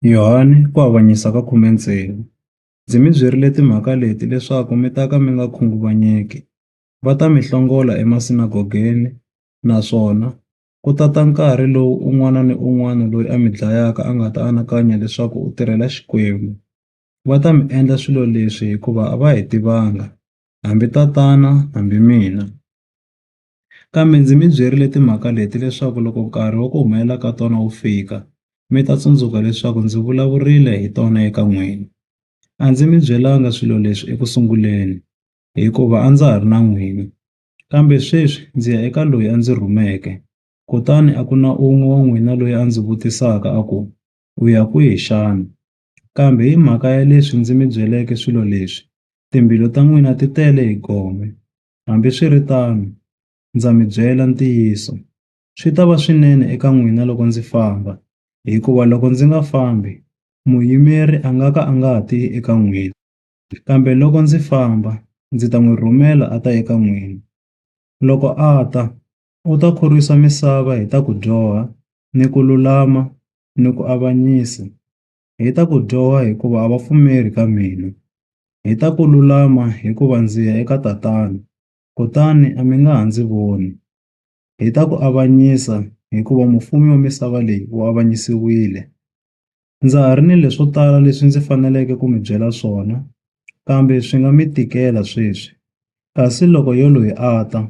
Yohani ku avanyisa ka 16. Ndzi mi byerile timhaka leti leswaku mi ta ka mi nga khunguvanyeki. Va ta mi hlongola emasinagogeni, naswona ku ta ta nkarhi lowu un'wana ni un'wana loyi a mi dlayaka a nga ta anakanya leswaku u tirhela Xikwembu. Va ta mi endla swilo leswi hikuva a va hi tivanga, hambi Tatana hambi mina. Kambe ndzi mi byerile timhaka leti leswaku loko nkarhi wa ku humelela ka tona wu fika, mi ta tsundzuka leswaku ndzi vulavurile hi tona eka n'wina. A ndzi mi byelanga swilo leswi ekusunguleni, hikuva a ndza ha ri na n'wina. Kambe sweswi ndzi ya eka loyi a ndzi rhumeke, kutani a ku na un'we wa n'wina loyi a ndzi vutisaka a ku, u ya kwihi xana? Kambe hi mhaka ya leswi ndzi mi byeleke swilo leswi, timbilu ta n'wina ti tele hi gome. Hambiswiritano, ndza mi byela ntiyiso. Swi ta va swinene eka n'wina loko ndzi famba, hikuva loko ndzi nga fambi, Muyimeri a nga ka a nga ha ti eka n'wina. Kambe loko ndzi famba, ndzi ta n'wi rhumela a ta eka n'wina. Loko a ta, u ta khorwisa misava hi ta ku dyoha, ni ku lulama, ni ku avanyisa. Hi ta ku dyoha hikuva a va pfumeli ka mina. Hi ta ku lulama hikuva ndzi ya eka Tatana, kutani a mi nga ha ndzi voni. Hi ta ku avanyisa hikuva mufumi wa misava leyi wu avanyisiwile. Ndza ha ri ni leswo tala leswi ndzi faneleke ku mi byela swona, kambe swi nga mi tikela sweswi. Kasi loko yoloye a ta,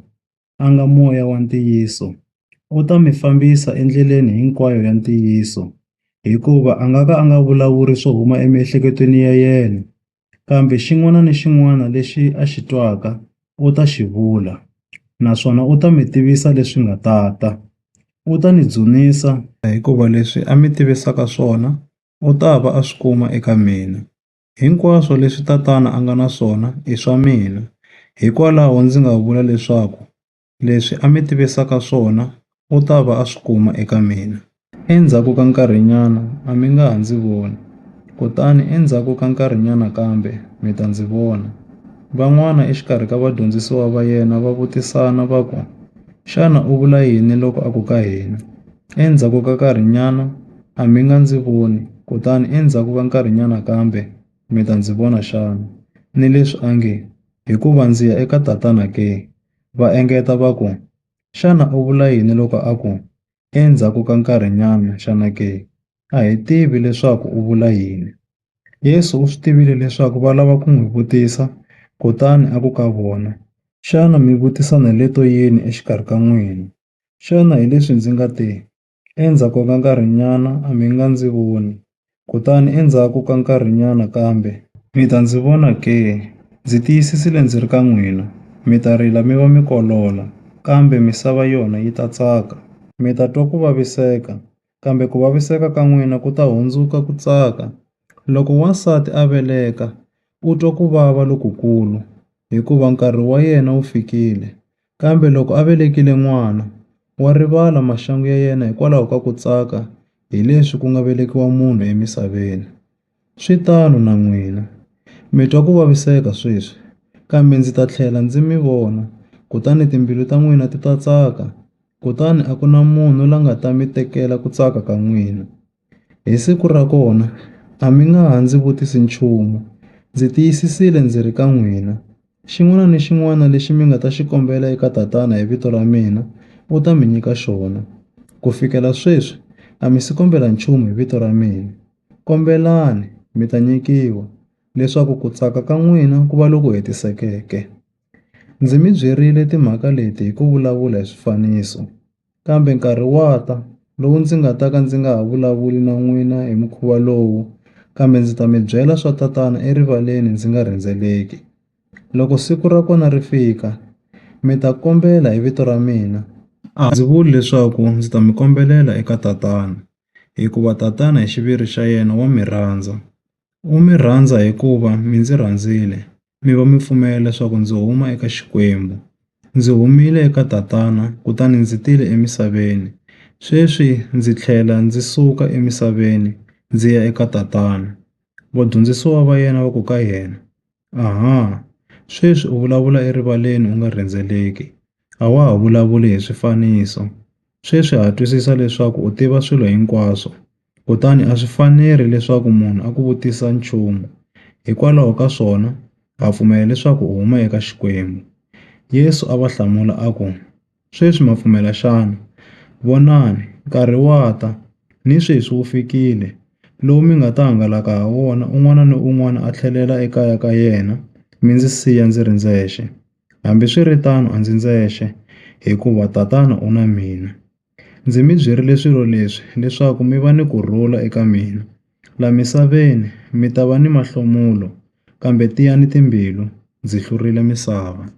a nga Moya wa ntiyiso, u ta mi fambisa endleleni hinkwayo ya ntiyiso, hikuva a nga ka a nga vulavuri swo huma emiehleketweni ya yena, kambe xin'wana ni xin'wana lexi a xi twaka u ta xi vula, naswona u ta mi tivisa leswi nga ta ta. U ta ni dzunisa hikuva leswi a mi tivisaka swona u ta va a swi kuma eka mina. Hinkwaswo leswi Tatana a nga na swona i swa mina, hikwalaho ndzi nga vula leswaku leswi a mi tivisaka swona u ta va a swi kuma eka mina. Endzhaku ka nkarhinyana a mi nga ha ndzi voni, kutani endzhaku ka nkarhinyana kambe mi ta ndzi vona. Van'wana exikarhi ka vadyondzisiwa va yena va vutisana va ku, xana u vula yini loko a ku ka hina? Endzhaku ka nkarhinyana a mi nga ndzi voni, kutani endzhaku ka nkarhinyana kambe mi ta ndzi vona xana? Ni leswi a nge, hikuva ndzi ya eka Tatana ke? Va engeta va ku, xana u vula yini loko a ku, endzhaku ka nkarhinyana xana ke? A hi tivi leswaku u vula yini. Yesu u swi tivile leswaku va lava ku n'wi vutisa, kutani a ku ka vona, xana mi vutisana hi leto yini exikarhi ka n'wina? Xana hi leswi ndzi nga te, endzhaku ka nkarhinyana a mi nga ndzi voni, kutani endzhaku ka nkarhinyana kambe mi ta ndzi vona ke? Ndzi tiyisisile ndzi ri ka n'wina, mi ta rila mi va mi kolola, kambe misava yona yi ta tsaka. Mi ta twa ku vaviseka, kambe ku vaviseka ka n'wina ku ta hundzuka ku tsaka. Loko wansati a veleka, u twa ku vava lokukulu, hikuva nkarhi wa yena wu fikile. Kambe loko a velekile n'wana, wa rivala maxangu ya yena hikwalaho ka ku tsaka hi leswi ku nga velekiwa munhu emisaveni. Swi tano na n'wina. Mi twa ku vaviseka sweswi, kambe ndzi ta tlhela ndzi mi vona, kutani timbilu ta n'wina ti ta tsaka. Kutani a ku na munhu la nga ta mi tekela ku tsaka ka n'wina. Hi siku ra kona, a mi nga ha ndzi vutisi nchumu. Ndzi tiyisisile ndzi ri ka n'wina. Xin'wana ni xin'wana lexi mi nga ta xi kombela eka Tatana hi vito ra mina, u ta mi nyika xona. Ku fikela sweswi, a mi si kombela nchumu hi vito ra mina. Kombelani, mi ta nyikiwa, leswaku ku tsaka ka n'wina ku va loku hetisekeke. Ndzi mi byerile timhaka leti hi ku vulavula hi swifaniso, kambe nkarhi wa ta lowu ndzi nga ta ka ndzi nga ha vulavuli na n'wina hi mukhuva lowu, kambe ndzi ta mi byela swa Tatana erivaleni ndzi nga rhendzeleki. Loko siku ra kona ri fika, mi ta kombela hi vito ra mina. A ndzi vuli leswaku ndzi ta mi kombelela eka Tatana, hikuva Tatana hi xiviri xa yena wa mi rhandza. U mi rhandza hikuva mi ndzi rhandzile, mi va mi pfumela leswaku ndzi huma eka Xikwembu. Ndzi humile eka Tatana kutani ndzi tile emisaveni. Sweswi ndzi tlhela ndzi suka emisaveni ndzi ya eka Tatana. Vadyondzisiwa va yena va ku ka yena, aha, sweswi u vulavula erivaleni u nga rhendzeleki. A wa ha vulavuli hi swifaniso. Sweswi ha twisisa leswaku u tiva swilo hinkwaswo. Kutani a swi faneleri leswaku munhu a ku vutisa nchumu, hikwalaho ka swona ha pfumela leswaku u huma eka Xikwembu. Yesu a va hlamula a ku, sweswi ma pfumela xana? Vonani, nkarhi wa ta, ni sweswi wu fikile, lowu mi nga ta hangalaka ha wona un'wana ni un'wana a tlhelela ekaya ka yena mi ndzi siya ndzi ri ndzexe. Hambiswiritano a ndzi ndzexe, hikuva Tatana u na mina. Ndzi mi byerile swilo leswi leswaku mi va ni kurhula eka mina. Laha misaveni mi ta va ni mahlomulo, kambe tiyani timbilu, ndzi hlurile misava.